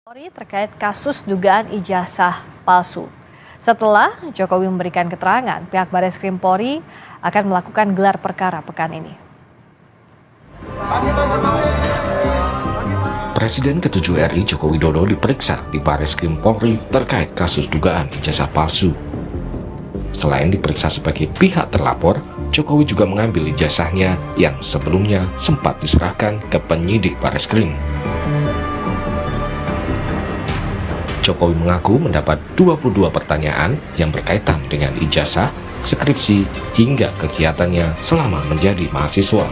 Polri terkait kasus dugaan ijazah palsu. Setelah Jokowi memberikan keterangan, pihak Bareskrim Polri akan melakukan gelar perkara pekan ini. Presiden ke-7 RI Joko Widodo diperiksa di Bareskrim Polri terkait kasus dugaan ijazah palsu. Selain diperiksa sebagai pihak terlapor, Jokowi juga mengambil ijazahnya yang sebelumnya sempat diserahkan ke penyidik Bareskrim. Jokowi mengaku mendapat 22 pertanyaan yang berkaitan dengan ijazah, skripsi, hingga kegiatannya selama menjadi mahasiswa.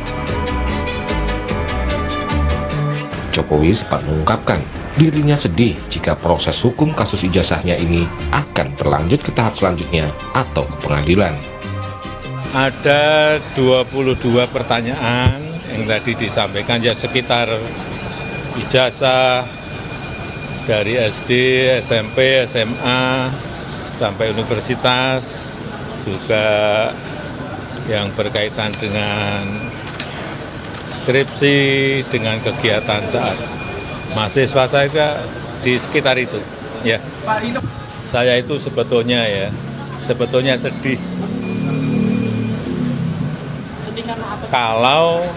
Jokowi sempat mengungkapkan dirinya sedih jika proses hukum kasus ijazahnya ini akan berlanjut ke tahap selanjutnya atau ke pengadilan. Ada 22 pertanyaan yang tadi disampaikan ya sekitar ijazah dari SD, SMP, SMA, sampai universitas, juga yang berkaitan dengan skripsi, dengan kegiatan saat mahasiswa saya di sekitar itu. Ya, saya itu sebetulnya sedih. Kalau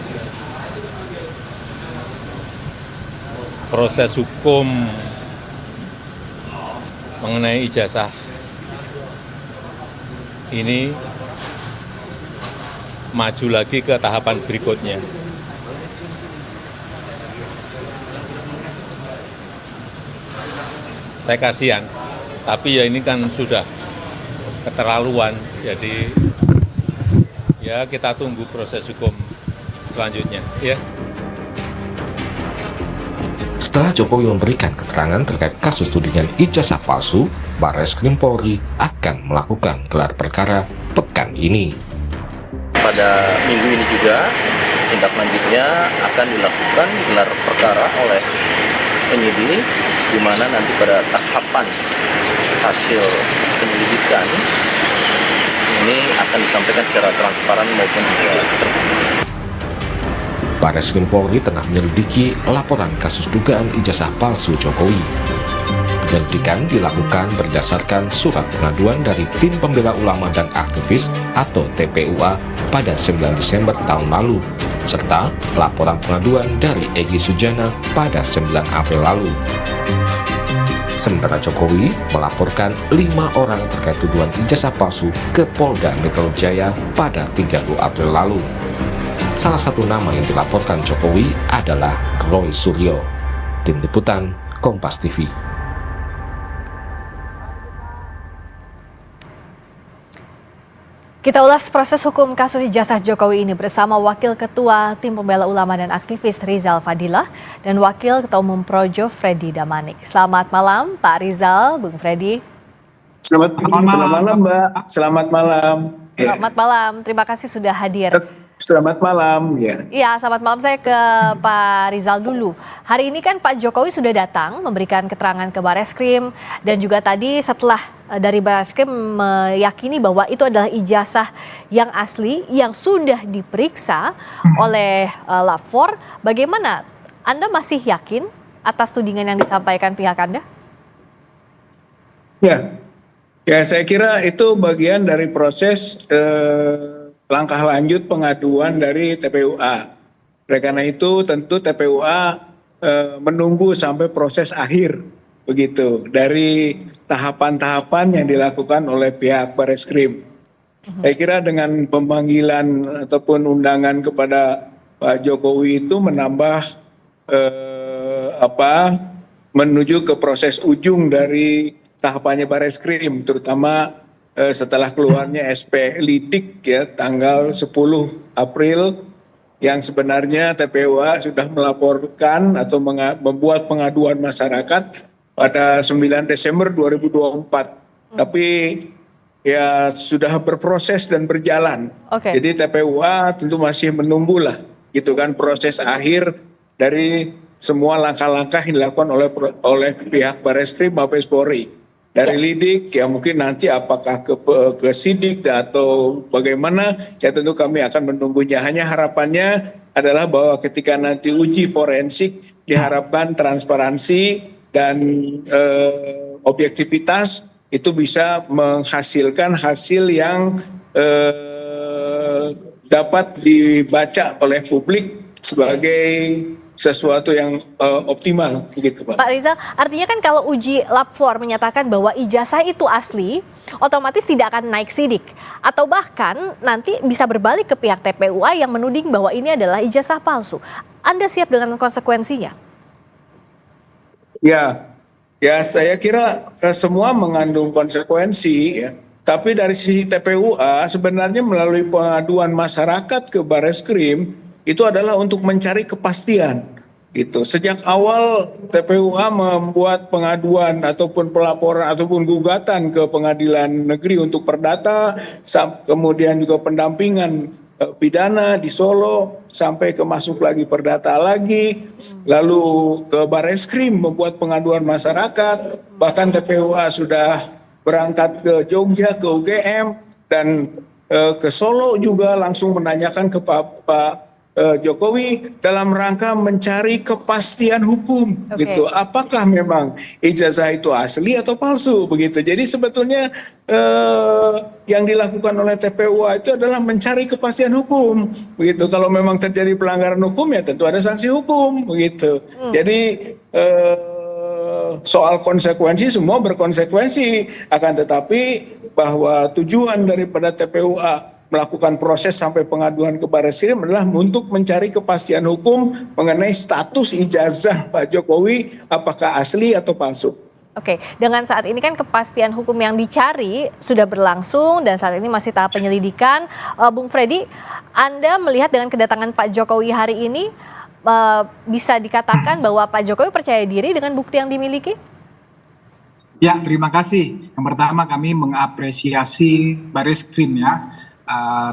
proses hukum mengenai ijazah ini maju lagi ke tahapan berikutnya. Saya kasihan, tapi ya ini kan sudah keterlaluan, jadi ya kita tunggu proses hukum selanjutnya. Ya. Setelah Jokowi memberikan keterangan terkait kasus tudingan ijazah palsu, Bareskrim Polri akan melakukan gelar perkara pekan ini. Pada minggu ini juga, tindak lanjutnya akan dilakukan gelar perkara oleh penyidik, di mana nanti pada tahapan hasil penyelidikan ini akan disampaikan secara transparan maupun juga terbuka. Bareskrim Polri tengah menyelidiki laporan kasus dugaan ijazah palsu Jokowi. Penyelidikan dilakukan berdasarkan surat pengaduan dari Tim Pembela Ulama dan Aktivis atau TPUA pada 9 Desember tahun lalu, serta laporan pengaduan dari Egy Sujana pada 9 April lalu. Sementara Jokowi melaporkan 5 orang terkait tuduhan ijazah palsu ke Polda Metro Jaya pada 30 April lalu. Salah satu nama yang dilaporkan Jokowi adalah Roy Suryo. Tim Liputan, Kompas TV. Kita ulas proses hukum kasus ijazah Jokowi ini bersama Wakil Ketua Tim Pembela Ulama dan Aktivis Rizal Fadilah dan Wakil Ketua Umum Projo Freddy Damanik. Selamat malam Pak Rizal, Bung Freddy. Selamat malam Mbak, selamat malam. Selamat malam, terima kasih sudah hadir. Selamat malam ya. Iya, selamat malam, saya ke Pak Rizal dulu. Hari ini kan Pak Jokowi sudah datang memberikan keterangan ke Bareskrim dan juga tadi setelah dari Bareskrim meyakini bahwa itu adalah ijazah yang asli yang sudah diperiksa oleh lapor. Bagaimana? Anda masih yakin atas tudingan yang disampaikan pihak Anda? Ya, saya kira itu bagian dari proses langkah lanjut pengaduan dari TPUA. Oleh karena itu tentu TPUA menunggu sampai proses akhir begitu dari tahapan-tahapan yang dilakukan oleh pihak Bareskrim. Saya kira dengan pemanggilan ataupun undangan kepada Pak Jokowi itu menambah menuju ke proses ujung dari tahapannya Bareskrim, terutama setelah keluarnya SP Lidik ya tanggal 10 April yang sebenarnya TPUA sudah melaporkan atau membuat pengaduan masyarakat pada 9 Desember 2024. Tapi ya sudah berproses dan berjalan. Jadi TPUA tentu masih menunggulah gitu kan proses akhir dari semua langkah-langkah yang dilakukan oleh pihak Bareskrim Mabes Polri. Dari lidik ya mungkin nanti apakah ke sidik atau bagaimana ya tentu kami akan menunggunya. Hanya harapannya adalah bahwa ketika nanti uji forensik diharapkan transparansi dan objektivitas itu bisa menghasilkan hasil yang dapat dibaca oleh publik sebagai sesuatu yang optimal, begitu Pak. Pak Rizal, artinya kan kalau uji lab 4 menyatakan bahwa ijazah itu asli, otomatis tidak akan naik sidik. Atau bahkan nanti bisa berbalik ke pihak TPUA yang menuding bahwa ini adalah ijazah palsu. Anda siap dengan konsekuensinya? Ya, saya kira semua mengandung konsekuensi, ya. Tapi dari sisi TPUA sebenarnya melalui pengaduan masyarakat ke Bareskrim itu adalah untuk mencari kepastian. Gitu. Sejak awal TPUA membuat pengaduan ataupun pelaporan ataupun gugatan ke Pengadilan Negeri untuk perdata, kemudian juga pendampingan pidana di Solo, sampai ke masuk lagi perdata lagi, lalu ke Bareskrim membuat pengaduan masyarakat, bahkan TPUA sudah berangkat ke Jogja, ke UGM, dan ke Solo juga langsung menanyakan ke Pak Jokowi dalam rangka mencari kepastian hukum, gitu. Apakah memang ijazah itu asli atau palsu, begitu. Jadi sebetulnya yang dilakukan oleh TPUA itu adalah mencari kepastian hukum, begitu. Kalau memang terjadi pelanggaran hukum ya tentu ada sanksi hukum, begitu. Jadi soal konsekuensi semua berkonsekuensi, akan tetapi bahwa tujuan daripada TPUA melakukan proses sampai pengaduan ke Bareskrim adalah untuk mencari kepastian hukum mengenai status ijazah Pak Jokowi apakah asli atau palsu. Oke, dengan saat ini kan kepastian hukum yang dicari sudah berlangsung dan saat ini masih tahap penyelidikan. Bung Freddy, Anda melihat dengan kedatangan Pak Jokowi hari ini bisa dikatakan bahwa Pak Jokowi percaya diri dengan bukti yang dimiliki? Ya, terima kasih. Yang pertama kami mengapresiasi Bareskrim ya.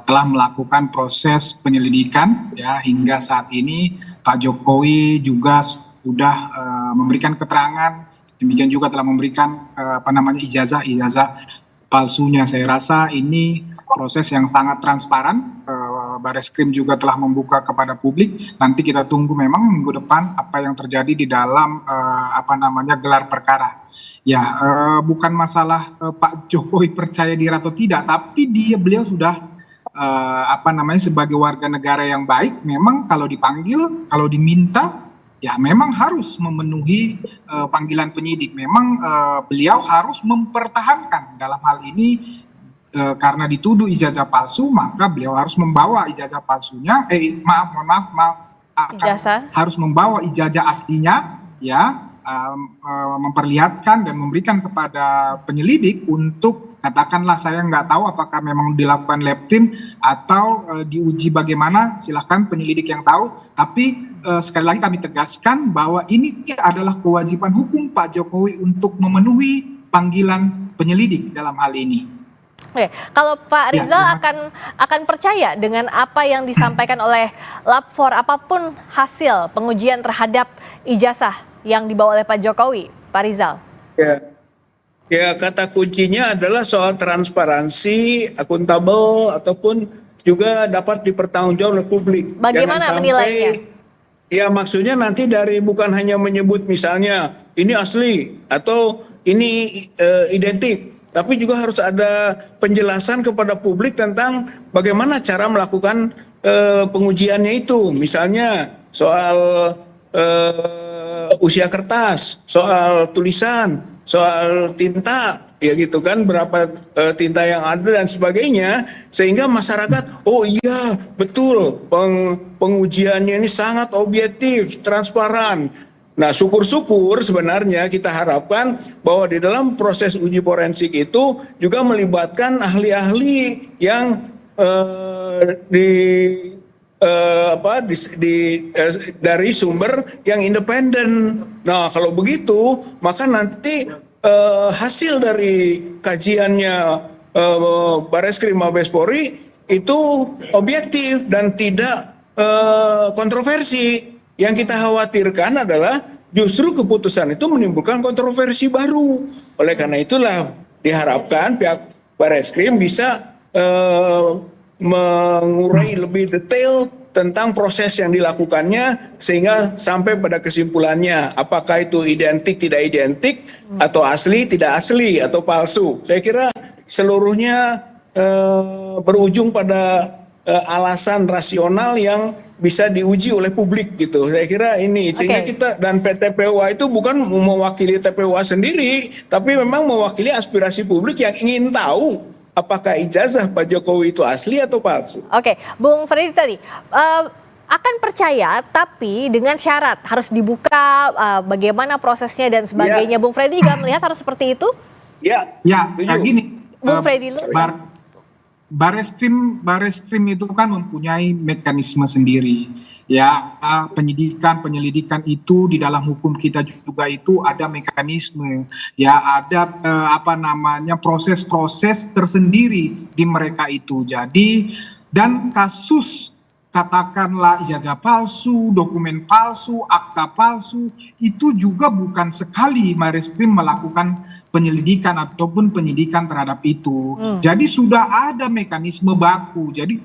Telah melakukan proses penyelidikan ya hingga saat ini. Pak Jokowi juga sudah memberikan keterangan, demikian juga telah memberikan ijazah palsunya. Saya rasa ini proses yang sangat transparan. Bareskrim juga telah membuka kepada publik. Nanti kita tunggu memang minggu depan apa yang terjadi di dalam gelar perkara. Ya, bukan masalah Pak Jokowi percaya diri atau tidak, tapi beliau sudah sebagai warga negara yang baik, memang kalau dipanggil, kalau diminta, ya memang harus memenuhi panggilan penyidik. Memang beliau harus mempertahankan dalam hal ini karena dituduh ijazah palsu, maka beliau harus membawa ijazah palsunya. Harus membawa ijazah aslinya, ya. Memperlihatkan dan memberikan kepada penyelidik untuk katakanlah saya nggak tahu apakah memang dilakukan lab print atau diuji bagaimana, silahkan penyelidik yang tahu, tapi sekali lagi kami tegaskan bahwa ini adalah kewajiban hukum Pak Jokowi untuk memenuhi panggilan penyelidik dalam hal ini. Oke, kalau Pak Rizal akan percaya dengan apa yang disampaikan oleh lab 4 apapun hasil pengujian terhadap ijazah yang dibawa oleh Pak Jokowi, Pak Rizal? Ya, kata kuncinya adalah soal transparansi, akuntabel, ataupun juga dapat dipertanggungjawabkan oleh publik. Bagaimana menilainya? Ya, maksudnya nanti dari bukan hanya menyebut misalnya ini asli atau ini identik, tapi juga harus ada penjelasan kepada publik tentang bagaimana cara melakukan pengujiannya itu. Misalnya soal usia kertas, soal tulisan, soal tinta, ya gitu kan, berapa tinta yang ada dan sebagainya, sehingga masyarakat, oh iya betul pengujiannya ini sangat objektif, transparan. Nah, syukur-syukur sebenarnya kita harapkan bahwa di dalam proses uji forensik itu juga melibatkan ahli-ahli yang dari sumber yang independen. Nah, kalau begitu maka nanti hasil dari kajiannya Bareskrim Mabes Polri itu objektif dan tidak kontroversi. Yang kita khawatirkan adalah justru keputusan itu menimbulkan kontroversi baru. Oleh karena itulah diharapkan pihak Bareskrim bisa mengurai lebih detail tentang proses yang dilakukannya sehingga sampai pada kesimpulannya apakah itu identik tidak identik atau asli tidak asli atau palsu. Saya kira seluruhnya berujung pada alasan rasional yang bisa diuji oleh publik gitu. Saya kira ini sehingga kita dan PT PUA itu bukan mewakili TPUA sendiri, tapi memang mewakili aspirasi publik yang ingin tahu apakah ijazah Pak Jokowi itu asli atau palsu. Oke, Bung Freddy tadi akan percaya tapi dengan syarat harus dibuka bagaimana prosesnya dan sebagainya. Bung Freddy juga melihat harus seperti itu? Ya, gini. Bung Freddy Bareskrim itu kan mempunyai mekanisme sendiri. Ya, penyelidikan itu di dalam hukum kita juga itu ada mekanisme. Ya, ada proses-proses tersendiri di mereka itu. Jadi, dan kasus katakanlah ijazah palsu, dokumen palsu, akta palsu, itu juga bukan sekali Bareskrim melakukan penyelidikan ataupun penyidikan terhadap itu. Jadi sudah ada mekanisme baku. Jadi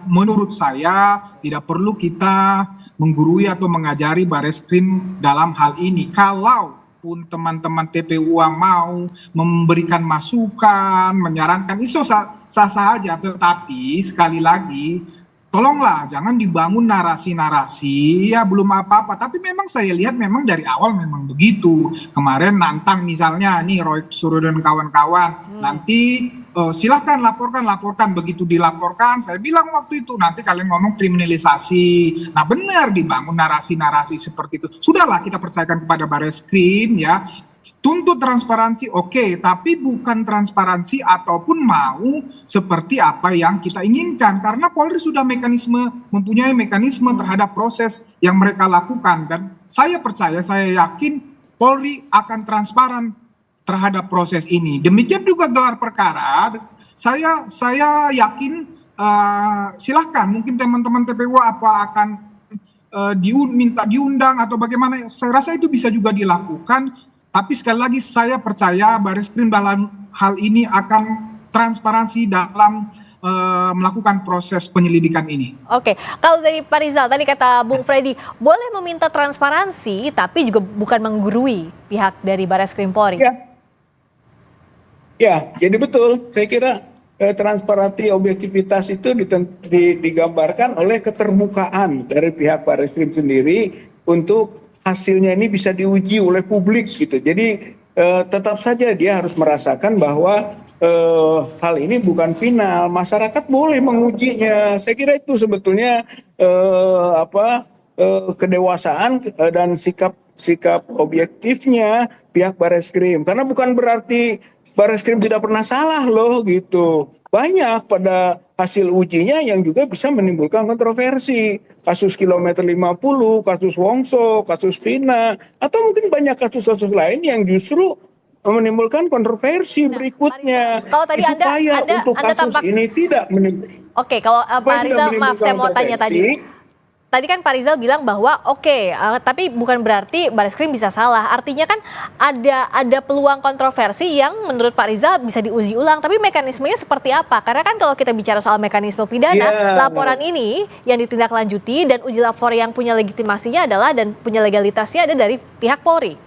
menurut saya tidak perlu kita menggurui atau mengajari Bareskrim dalam hal ini. Kalaupun teman-teman TPUA mau memberikan masukan, menyarankan, itu sah-sah saja. Tetapi sekali lagi, tolonglah jangan dibangun narasi-narasi ya belum apa-apa. Tapi memang saya lihat memang dari awal memang begitu. Kemarin nantang misalnya nih Roy Suryo dan kawan-kawan, nanti silahkan laporkan. Begitu dilaporkan, saya bilang waktu itu nanti kalian ngomong kriminalisasi. Nah benar dibangun narasi-narasi seperti itu. Sudahlah kita percayakan kepada Bareskrim ya. Tuntut transparansi oke, tapi bukan transparansi ataupun mau seperti apa yang kita inginkan. Karena Polri sudah mempunyai mekanisme terhadap proses yang mereka lakukan. Dan saya percaya, saya yakin Polri akan transparan terhadap proses ini. Demikian juga gelar perkara, saya yakin silahkan mungkin teman-teman TPU akan minta diundang atau bagaimana. Saya rasa itu bisa juga dilakukan. Tapi sekali lagi saya percaya Bareskrim dalam hal ini akan transparansi dalam melakukan proses penyelidikan ini. Oke, kalau dari Pak Rizal tadi kata Bung Freddy boleh meminta transparansi tapi juga bukan menggurui pihak dari Bareskrim Polri. Ya, jadi betul. Saya kira transparansi objektivitas itu digambarkan oleh keterbukaan dari pihak Bareskrim sendiri untuk hasilnya ini bisa diuji oleh publik gitu. Jadi tetap saja dia harus merasakan bahwa hal ini bukan final. Masyarakat boleh mengujinya. Saya kira itu sebetulnya kedewasaan dan sikap objektifnya pihak Bareskrim. Karena bukan berarti Bareskrim tidak pernah salah loh gitu. Banyak pada hasil ujinya yang juga bisa menimbulkan kontroversi. Kasus kilometer 50, kasus Wongso, kasus Vina, atau mungkin banyak kasus-kasus lain yang justru menimbulkan kontroversi berikutnya. Kalau tadi supaya untuk kasus ini tidak menimbulkan. Oke, kalau Pak Rizal, maaf saya mau tanya tadi. Tadi kan Pak Rizal bilang bahwa tapi bukan berarti Bareskrim bisa salah. Artinya kan ada peluang kontroversi yang menurut Pak Rizal bisa diuji ulang. Tapi mekanismenya seperti apa? Karena kan kalau kita bicara soal mekanisme pidana, laporan ini yang ditindaklanjuti dan uji lapor yang punya legitimasinya adalah dan punya legalitasnya ada dari pihak Polri.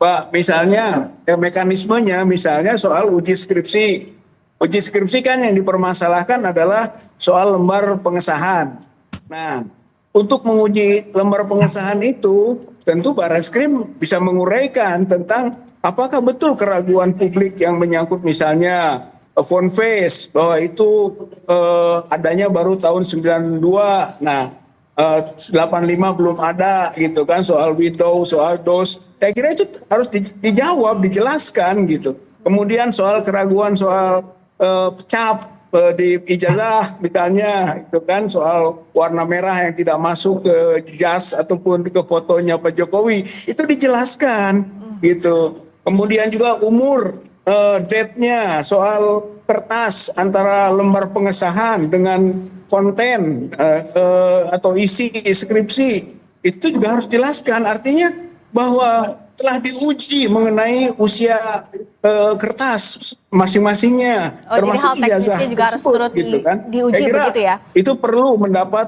Pak, misalnya mekanismenya misalnya soal uji skripsi. Uji skripsi kan yang dipermasalahkan adalah soal lembar pengesahan. Nah, untuk menguji lembar pengesahan itu, tentu Bareskrim bisa menguraikan tentang apakah betul keraguan publik yang menyangkut misalnya phone face, bahwa itu adanya baru tahun 92, nah 85 belum ada gitu kan, soal widow, soal dos. Saya kira itu harus dijawab, dijelaskan gitu. Kemudian soal keraguan soal cap di ijazah misalnya itu kan soal warna merah yang tidak masuk ke jas ataupun ke fotonya Pak Jokowi itu dijelaskan gitu. Kemudian juga umur, date-nya, soal kertas antara lembar pengesahan dengan konten atau isi skripsi itu juga harus dijelaskan. Artinya bahwa telah diuji mengenai usia kertas masing-masingnya, Oh, jadi hal termasuk ijazah teknisnya juga harus tersebut, turut gitu kan. diuji Saya kira begitu ya? itu perlu mendapat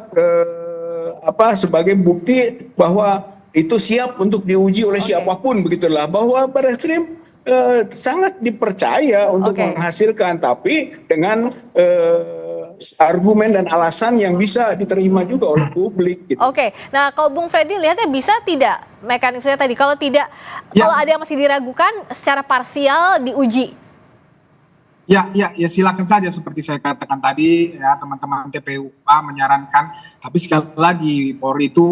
sebagai bukti bahwa itu siap untuk diuji oleh siapapun, begitulah. Bahwa Barreskrim sangat dipercaya untuk menghasilkan, tapi dengan argumen dan alasan yang bisa diterima juga oleh publik. Gitu. Oke, nah kalau Bung Freddy lihatnya bisa tidak mekanismenya tadi? Kalau tidak, kalau ada yang masih diragukan, secara parsial diuji. Ya silakan saja seperti saya katakan tadi ya, teman-teman TPUA menyarankan, tapi sekali lagi Polri itu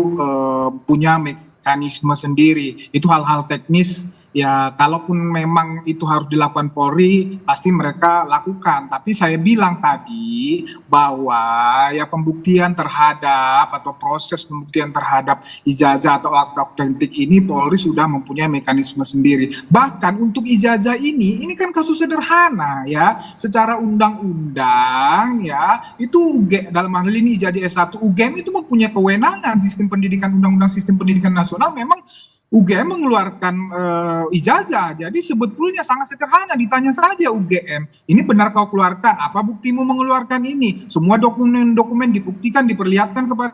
punya mekanisme sendiri. Itu hal-hal teknis ya, kalaupun memang itu harus dilakukan Polri pasti mereka lakukan. Tapi saya bilang tadi bahwa ya pembuktian terhadap atau proses pembuktian terhadap ijazah atau akta autentik ini Polri sudah mempunyai mekanisme sendiri. Bahkan untuk ijazah ini kan kasus sederhana ya, secara undang-undang ya, itu dalam hal ini ijazah S1 UGM itu mempunyai kewenangan. Sistem pendidikan, undang-undang sistem pendidikan nasional memang UGM mengeluarkan ijazah. Jadi sebetulnya sangat sederhana, ditanya saja UGM, ini benar kau keluarkan, apa buktimu mengeluarkan ini? Semua dokumen-dokumen dibuktikan, diperlihatkan kepada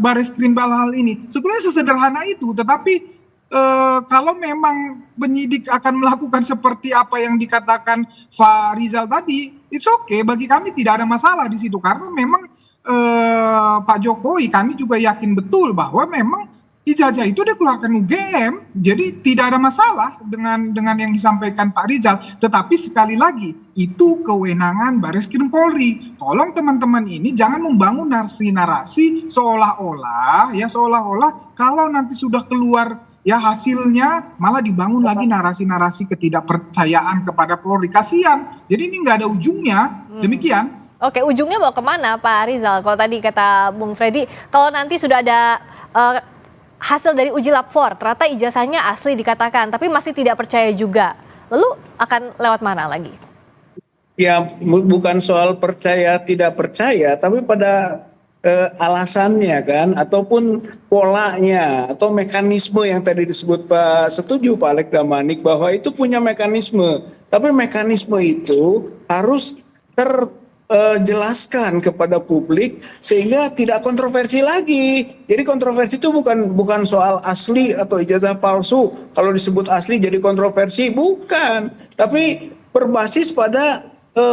Barreskrim hal ini. Sebenarnya sesederhana itu, tetapi kalau memang penyidik akan melakukan seperti apa yang dikatakan Pak Rizal tadi, it's okay, bagi kami tidak ada masalah di situ, karena memang Pak Jokowi, kami juga yakin betul bahwa memang ijazah itu dikeluarkan UGM, jadi tidak ada masalah dengan yang disampaikan Pak Rizal. Tetapi sekali lagi, itu kewenangan Barreskrim Polri. Tolong teman-teman ini jangan membangun narasi-narasi seolah-olah kalau nanti sudah keluar ya hasilnya malah dibangun lagi narasi-narasi ketidakpercayaan kepada Polri. Kasihan. Jadi ini nggak ada ujungnya. Demikian. Oke, ujungnya mau kemana Pak Rizal? Kalau tadi kata Bung Freddy, kalau nanti sudah ada hasil dari uji lab 4, ternyata ijazahnya asli dikatakan, tapi masih tidak percaya juga. Lalu akan lewat mana lagi? Ya, bukan soal percaya tidak percaya, tapi pada alasannya kan, ataupun polanya, atau mekanisme yang tadi disebut Pak, setuju Pak Alex Damanik bahwa itu punya mekanisme. Tapi mekanisme itu harus jelaskan kepada publik sehingga tidak kontroversi lagi. Jadi kontroversi itu bukan soal asli atau ijazah palsu. Kalau disebut asli jadi kontroversi, bukan. Tapi berbasis pada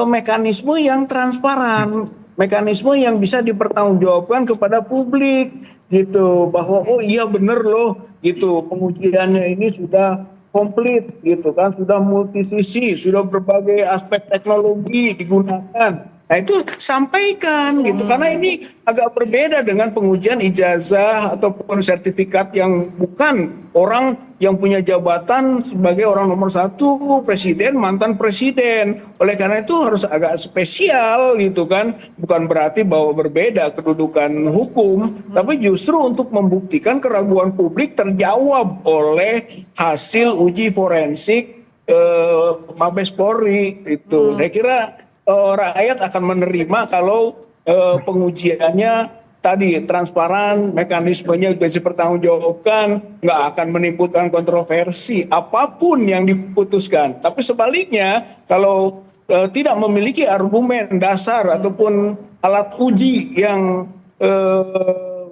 mekanisme yang transparan, mekanisme yang bisa dipertanggungjawabkan kepada publik gitu, bahwa oh iya bener loh gitu, pengujiannya ini sudah komplit gitu kan, sudah multisisi, sudah berbagai aspek teknologi digunakan. Nah itu sampaikan gitu, karena ini agak berbeda dengan pengujian ijazah ataupun sertifikat yang bukan orang yang punya jabatan sebagai orang nomor 1, presiden, mantan presiden. Oleh karena itu harus agak spesial gitu kan, bukan berarti bahwa berbeda kedudukan hukum, tapi justru untuk membuktikan keraguan publik terjawab oleh hasil uji forensik Mabes Polri itu. Saya kira rakyat akan menerima kalau pengujiannya tadi transparan, mekanismenya bisa dipertanggungjawabkan, nggak akan menimbulkan kontroversi apapun yang diputuskan. Tapi sebaliknya, kalau tidak memiliki argumen dasar ataupun alat uji yang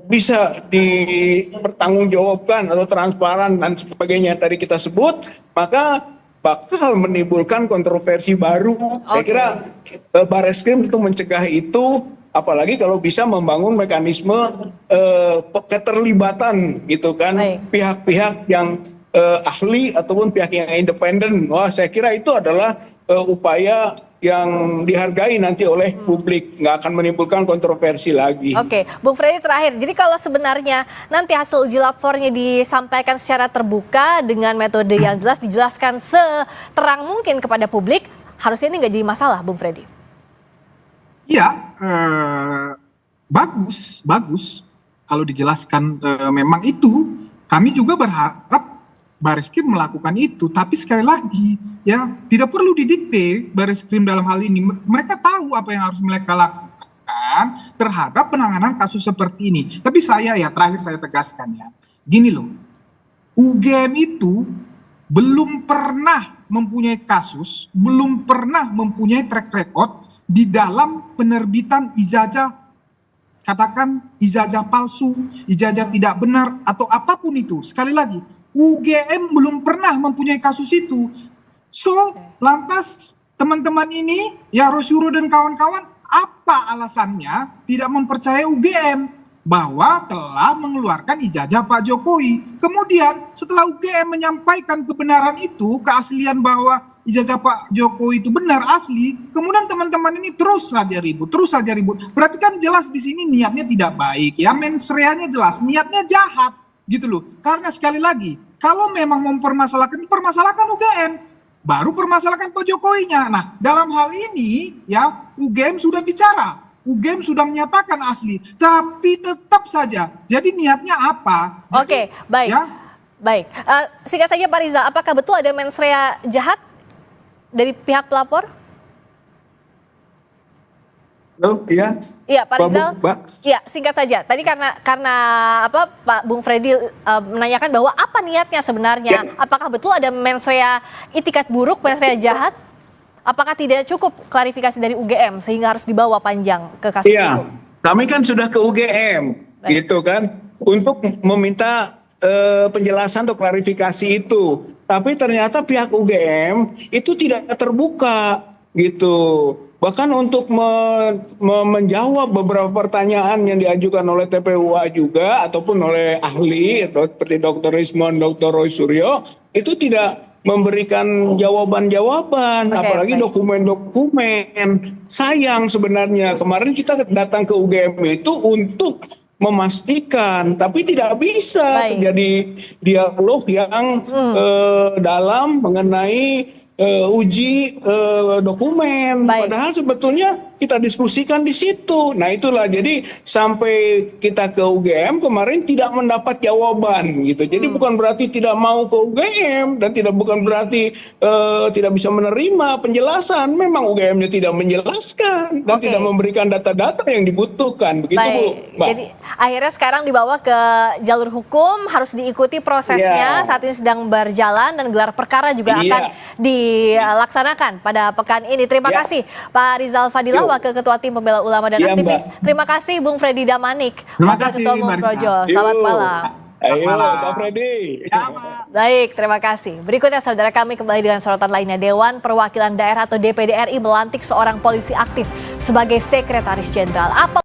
bisa dipertanggungjawabkan atau transparan dan sebagainya tadi kita sebut, maka bakal menimbulkan kontroversi baru. Saya kira Barreskrim itu mencegah itu, apalagi kalau bisa membangun mekanisme keterlibatan gitu kan, pihak-pihak yang ahli ataupun pihak yang independen. Wah, saya kira itu adalah upaya yang dihargai nanti oleh publik, nggak akan menimbulkan kontroversi lagi. Oke, Bung Freddy terakhir, jadi kalau sebenarnya nanti hasil uji lab 4-nya disampaikan secara terbuka dengan metode yang jelas, dijelaskan seterang mungkin kepada publik, harusnya ini nggak jadi masalah, Bung Freddy? Iya, bagus kalau dijelaskan memang itu. Kami juga berharap Barreskrim melakukan itu, tapi sekali lagi ya tidak perlu didikte Barreskrim dalam hal ini. Mereka tahu apa yang harus mereka lakukan terhadap penanganan kasus seperti ini. Tapi saya terakhir saya tegaskan ya, gini loh, UGM itu belum pernah mempunyai kasus, belum pernah mempunyai track record di dalam penerbitan ijazah, katakan ijazah palsu, ijazah tidak benar, atau apapun itu. Sekali lagi, UGM belum pernah mempunyai kasus itu. So, lantas teman-teman ini, ya Rosyuro dan kawan-kawan, apa alasannya tidak mempercayai UGM? Bahwa telah mengeluarkan ijazah Pak Jokowi. Kemudian setelah UGM menyampaikan kebenaran itu, keaslian bahwa ijazah Pak Jokowi itu benar asli, kemudian teman-teman ini terus saja ribut. Berarti kan jelas di sini niatnya tidak baik ya, mensreanya jelas, niatnya jahat gitu loh. Karena sekali lagi, kalau memang mempermasalahkan, permasalahkan UGM, baru permasalahkan Pak Jokowinya. Nah, dalam hal ini ya UGM sudah bicara. UGM sudah menyatakan asli, tapi tetap saja. Jadi niatnya apa? Oke, baik. Ya? Baik. Singkat saja Pak Rizal, apakah betul ada mensrea jahat dari pihak pelapor? Halo, iya. Iya, Pak Rizal. Pak. Iya, singkat saja. Tadi karena apa Pak Bung Freddy menanyakan bahwa apa niatnya sebenarnya? Ya. Apakah betul ada mensrea itikat buruk, mensrea jahat? Apakah tidak cukup klarifikasi dari UGM sehingga harus dibawa panjang ke kasus Iya, itu? kami kan sudah ke UGM, Baik. gitu kan, untuk meminta penjelasan atau klarifikasi itu. Tapi ternyata pihak UGM itu tidak terbuka, gitu. Bahkan untuk menjawab beberapa pertanyaan yang diajukan oleh TPUA juga, ataupun oleh ahli, seperti Dr. Rismon, Dr. Roy Suryo, itu tidak memberikan jawaban-jawaban, Oke, apalagi baik. dokumen-dokumen. Sayang sebenarnya, kemarin kita datang ke UGM itu untuk memastikan, tapi tidak bisa Baik. terjadi dialog yang dalam mengenai uji dokumen. Baik. Padahal sebetulnya kita diskusikan di situ. Nah itulah, jadi sampai kita ke UGM kemarin tidak mendapat jawaban gitu. Jadi bukan berarti tidak mau ke UGM dan bukan berarti tidak bisa menerima penjelasan. Memang UGM-nya tidak menjelaskan dan Oke. tidak memberikan data-data yang dibutuhkan. Begitu Bu, Baik, Mbak. jadi akhirnya sekarang dibawa ke jalur hukum, harus diikuti prosesnya. Iya. Saat ini sedang berjalan dan gelar perkara juga Iya. akan dilaksanakan pada pekan ini. Terima Ya. kasih Pak Rizal Fadilah, Yuk. Wakil Ketua Tim Pembela Ulama dan Iya, Aktivis. Mbak. Terima kasih Bung Freddy Damanik, Terima Wakil kasih, Ketua Umum Mbak Rizal. Projo. Selamat Yuk. malam. Ayo Malam. Pak Freddy. Ya, Pak. Baik, terima kasih. Berikutnya saudara kami kembali dengan sorotan lainnya. Dewan Perwakilan Daerah atau DPD RI melantik seorang polisi aktif sebagai Sekretaris Jenderal. Apa